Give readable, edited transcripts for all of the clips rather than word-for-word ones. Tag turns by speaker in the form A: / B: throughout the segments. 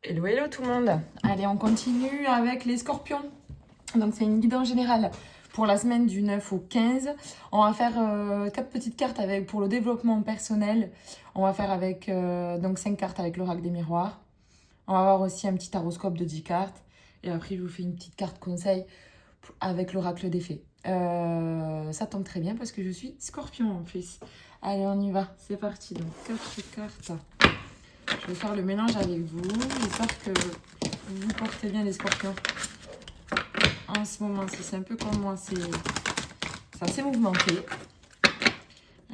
A: Hello, hello tout le monde. Allez, on continue avec les scorpions. Donc, c'est une guide en général pour la semaine du 9 au 15. On va faire 4 petites cartes pour le développement personnel. On va faire avec donc 5 cartes avec l'oracle des miroirs. On va avoir aussi un petit taroscope de 10 cartes. Et après, je vous fais une petite carte conseil avec l'oracle des fées. Ça tombe très bien parce que je suis scorpion en plus. Allez, on y va. C'est parti. Donc, 4 cartes. Je vais faire le mélange avec vous. J'espère que vous portez bien les scorpions. En ce moment, si c'est un peu comme moi, c'est assez mouvementé.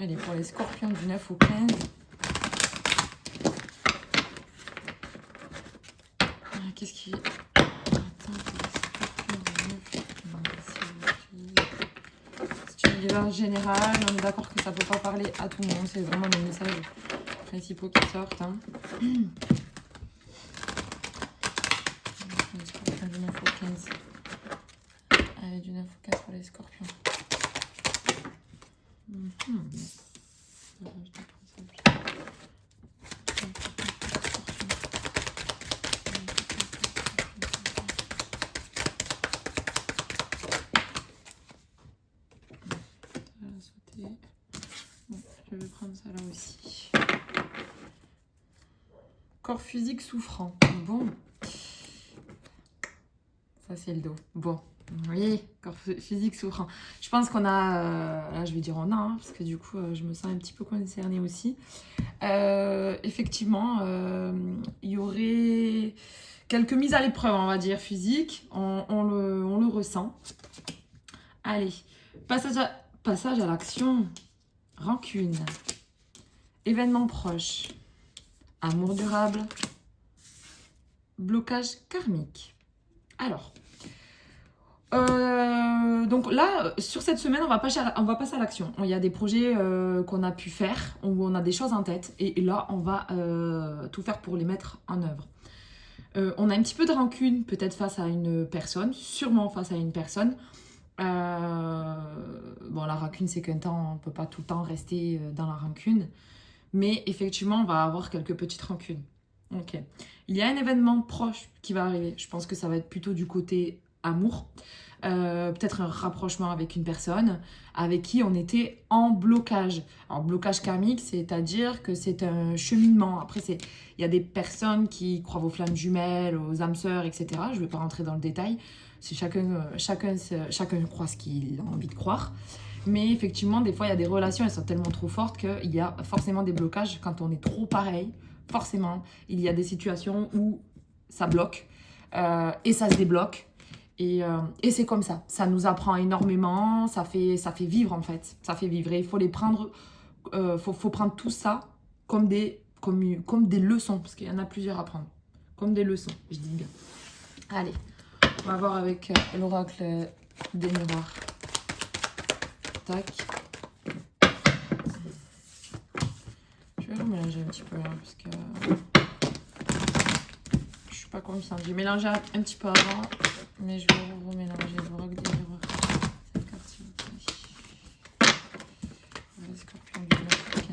A: Allez, pour les scorpions du 9 au 15. Qu'est-ce qui... Attends, les scorpions du 9 au 15. C'est une guidance générale. On est d'accord que ça ne peut pas parler à tout le monde. C'est vraiment les messages principaux qui sortent. Hein. Les scorpions du 9 au 15. Allez, du 9 au 15 pour les scorpions. Bon, je vais prendre ça là aussi. Corps physique souffrant. Bon. Ça, c'est le dos. Bon. Oui, corps physique souffrant. Je pense qu'on a... là, je vais dire on a, hein, parce que du coup, je me sens un petit peu concernée aussi. Effectivement, il y aurait quelques mises à l'épreuve, on va dire, physiques. On le ressent. Allez. Passage à l'action. Rancune. Événement proche. Amour durable. Blocage karmique. Alors, donc là, sur cette semaine, on va passer à l'action. Il y a des projets qu'on a pu faire, où on a des choses en tête, et là, on va tout faire pour les mettre en œuvre. On a un petit peu de rancune, peut-être face à une personne, sûrement face à une personne. Bon, la rancune, c'est qu'un temps, on ne peut pas tout le temps rester dans la rancune, mais effectivement, on va avoir quelques petites rancunes. Ok. Il y a un événement proche qui va arriver. Je pense que ça va être plutôt du côté amour. Peut-être un rapprochement avec une personne avec qui on était en blocage. Alors, blocage karmique, c'est-à-dire que c'est un cheminement. Après, il y a des personnes qui croient aux flammes jumelles, aux âmes sœurs, etc. Je ne vais pas rentrer dans le détail. C'est chacun croit ce qu'il a envie de croire. Mais effectivement, des fois, il y a des relations, elles sont tellement trop fortes qu'il y a forcément des blocages quand on est trop pareil. Forcément, il y a des situations où ça bloque et ça se débloque. Et c'est comme ça. Ça nous apprend énormément, ça fait vivre en fait. Ça fait vivre. Et il faut les prendre, faut prendre tout ça comme des leçons, parce qu'il y en a plusieurs à prendre. Comme des leçons, je dis bien. Allez, on va voir avec l'oracle des miroirs. Tac. Je vais remélanger un petit peu là, parce que je suis pas confiante. J'ai mélangé un petit peu avant, mais je vais remélanger l'oracle des miroirs. Cette carte, s'il vous plaît. Les scorpions du 9 au 15.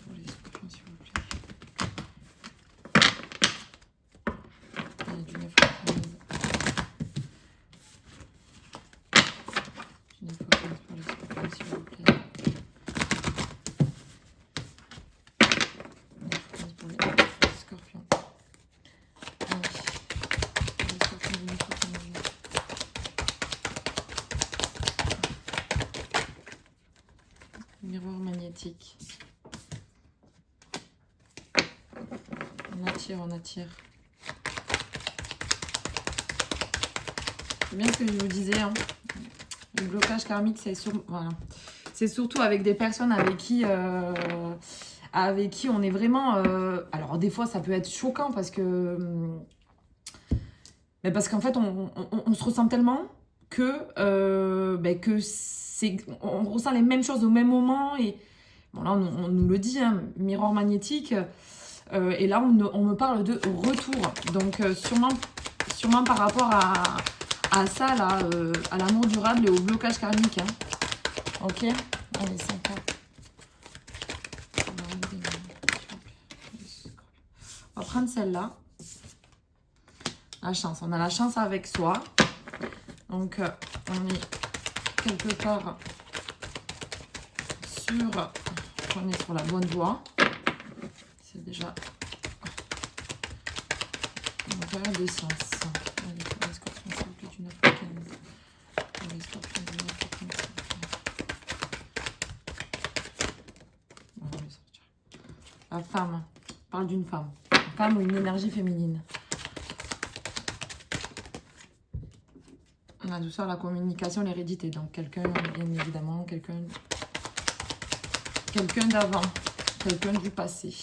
A: Pour les scorpions, s'il vous plaît. Allez, du 9 au 15. Du 9 au 15 pour les scorpions, s'il vous plaît. Miroir magnétique. On attire. C'est bien ce que je vous disais. Hein. Le blocage karmique, c'est surtout avec des personnes avec qui on est vraiment... alors des fois, ça peut être choquant parce que... parce qu'en fait, on se ressent tellement que on ressent les mêmes choses au même moment. Et bon, là, on nous le dit, hein, miroir magnétique. Et là, on me parle de retour. Donc, sûrement par rapport à ça, là, à l'amour durable et au blocage karmique. Hein. Ok. Allez, 5 cartes. On va prendre celle-là. La chance. On a la chance avec soi. Donc, on est quelque part sur... On est sur la bonne voie. C'est déjà... On va faire des sens. Allez, pour les scorpions, s'il vous plaît, du 9 au 15. Pour les scorpions, du 9 au 15. On va les sortir. La femme. On parle d'une femme. Une femme ou une énergie féminine. La douceur, la communication, l'hérédité. Donc quelqu'un, bien évidemment, quelqu'un d'avant, quelqu'un du passé.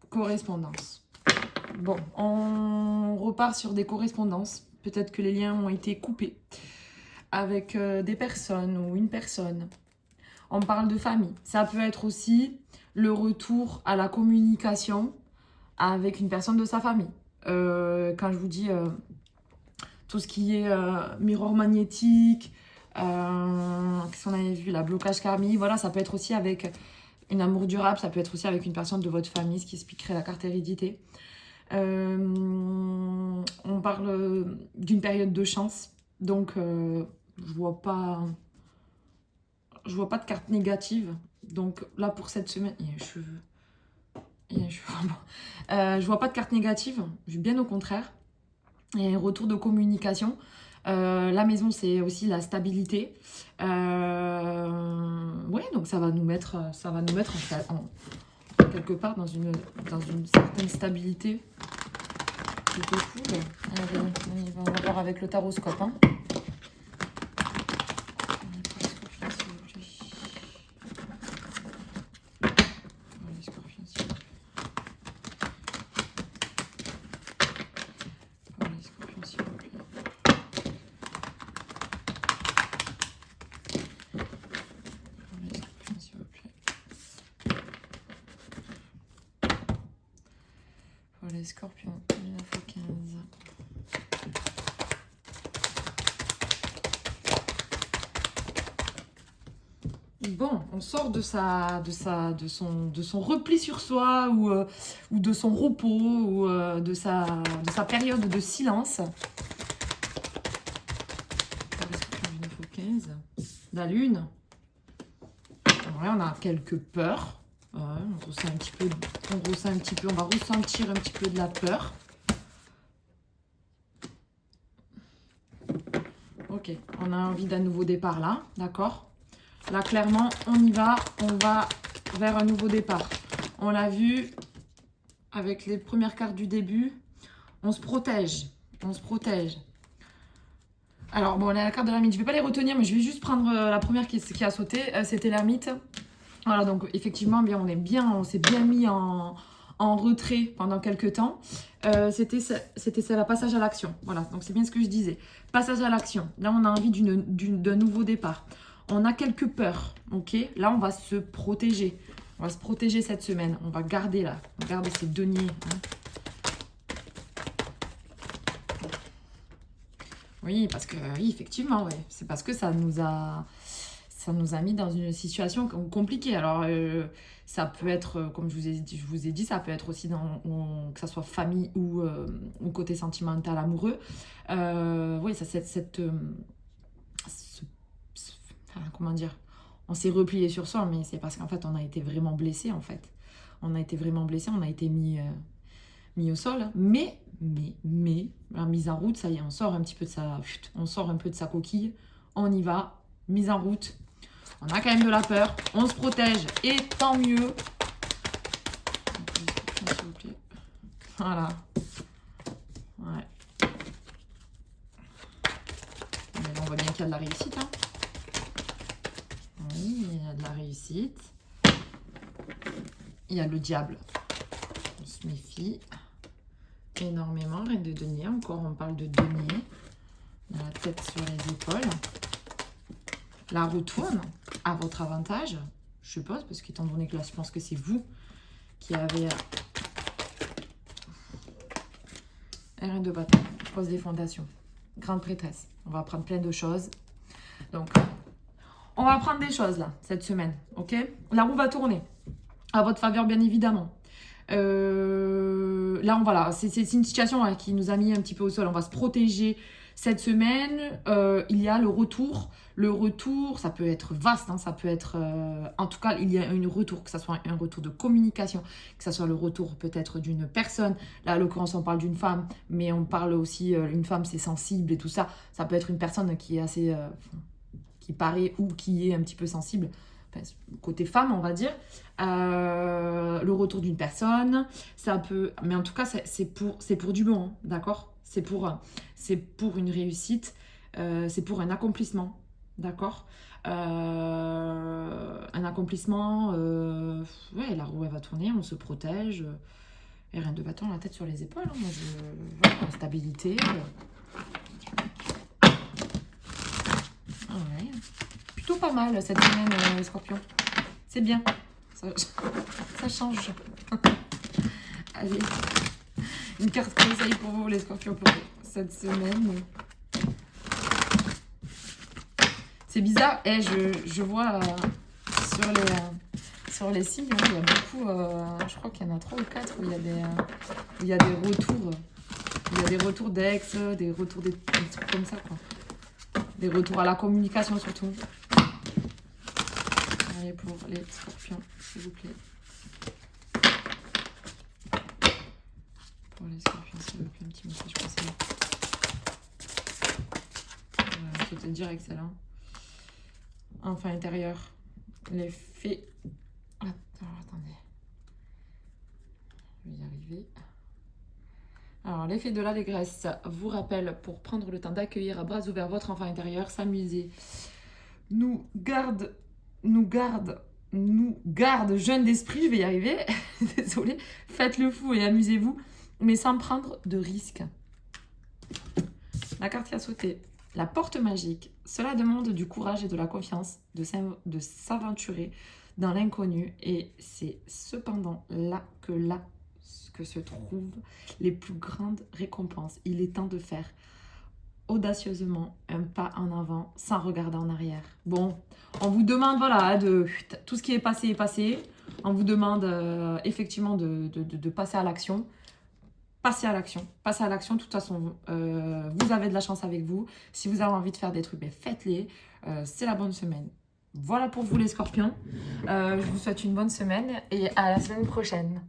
A: Correspondance. Bon, on repart sur des correspondances. Peut-être que les liens ont été coupés avec des personnes ou une personne. On parle de famille. Ça peut être aussi le retour à la communication avec une personne de sa famille. Quand je vous dis tout ce qui est miroir magnétique, qu'est-ce qu'on avait vu, la blocage karmique, voilà, ça peut être aussi avec une amour durable, ça peut être aussi avec une personne de votre famille, ce qui expliquerait la carte hérédité. On parle d'une période de chance, donc je vois pas de carte négative. Donc là pour cette semaine, il y a les cheveux. Je vois pas de carte négative, bien au contraire. Et un retour de communication. La maison, c'est aussi la stabilité. Ouais, donc ça va nous mettre quelque part dans une certaine stabilité. Plutôt cool. Allez, on va voir avec le taroscope. Hein. Les scorpions, 9 au 15. Bon, on sort de son repli sur soi ou de son repos ou de sa période de silence. Les scorpions, 9 au 15. La lune. Ouais, on a quelques peurs. Ouais, on ressent un petit peu, on va ressentir un petit peu de la peur. Ok, on a envie d'un nouveau départ là, d'accord? Là, clairement, on y va, on va vers un nouveau départ. On l'a vu avec les premières cartes du début, on se protège, Alors, bon, on a la carte de l'ermite, je ne vais pas les retenir, mais je vais juste prendre la première qui a sauté, c'était l'ermite. Voilà, donc effectivement, on s'est bien mis en retrait pendant quelques temps. C'était la passage à l'action. Voilà, donc c'est bien ce que je disais. Passage à l'action. Là, on a envie d'un nouveau départ. On a quelques peurs, ok? Là, on va se protéger. On va se protéger cette semaine. On va garder là. On va garder ces deniers. Hein. Oui, parce que, oui, effectivement, ouais. C'est parce que ça nous a mis dans une situation compliquée. Alors, ça peut être, comme je vous ai dit, ça peut être aussi que ça soit famille ou côté sentimental, amoureux. Oui, ça, comment dire, on s'est replié sur soi, mais c'est parce qu'en fait, on a été vraiment blessé, en fait. On a été vraiment blessé, on a été mis au sol. Mais, la mise en route, ça y est, on sort un peu de sa coquille. On y va, mise en route. On a quand même de la peur, on se protège et tant mieux. Voilà. Ouais. Mais là, on voit bien qu'il y a de la réussite. Hein. Oui, il y a de la réussite. Il y a le diable. On se méfie énormément. Reine de denier. Encore, on parle de denier. La tête sur les épaules. La roue tourne à votre avantage, je suppose, parce qu'étant donné que là, je pense que c'est vous qui avez reine de bâton, pose des fondations, grande prêtresse. On va apprendre plein de choses. Donc, on va apprendre des choses là, cette semaine, ok? La roue va tourner. à votre faveur, bien évidemment. Là, voilà, c'est une situation qui nous a mis un petit peu au sol. On va se protéger cette semaine. Il y a le retour. Le retour, ça peut être vaste, hein, ça peut être... en tout cas, il y a un retour, que ce soit un retour de communication, que ce soit le retour peut-être d'une personne. Là, à l'occurrence, on parle d'une femme, mais on parle aussi... une femme, c'est sensible et tout ça. Ça peut être une personne qui est assez... qui paraît ou qui est un petit peu sensible. Enfin, côté femme, on va dire. Le retour d'une personne, ça peut... Mais en tout cas, c'est pour du bon, hein, d'accord? C'est pour une réussite, c'est pour un accomplissement, d'accord? Un accomplissement, ouais, la roue elle va tourner, on se protège, et rien de battant la tête sur les épaules, hein, moi voilà, stabilité. Ouais. Plutôt pas mal cette semaine, les scorpions. C'est bien, ça change. Allez, une carte conseil pour vous, les scorpions, pour cette semaine. C'est bizarre, je vois sur les signes, il y a beaucoup, je crois qu'il y en a 3 ou 4 où il y a des retours. Il y a des retours d'ex, des retours des trucs comme ça, quoi. Des retours à la communication, surtout. Allez, pour les scorpions, s'il vous plaît. Pour les scorpions, s'il vous plaît, un petit message conseil. C'était direct, celle-là. Enfant intérieur. L'effet... Attendez. Je vais y arriver. Alors, l'effet de l'allégresse vous rappelle pour prendre le temps d'accueillir à bras ouverts votre enfant intérieur, s'amuser, nous garde jeune d'esprit, je vais y arriver, désolée, faites le fou et amusez-vous, mais sans prendre de risques. La carte qui a sauté, la porte magique, cela demande du courage et de la confiance, de s'aventurer dans l'inconnu, et c'est cependant là que se trouvent les plus grandes récompenses. Il est temps de faire audacieusement un pas en avant sans regarder en arrière. Bon, on vous demande, voilà, tout ce qui est passé. On vous demande effectivement de passer à l'action. Passez à l'action. De toute façon, vous avez de la chance avec vous. Si vous avez envie de faire des trucs, ben faites-les. C'est la bonne semaine. Voilà pour vous les scorpions. Je vous souhaite une bonne semaine et à la semaine prochaine.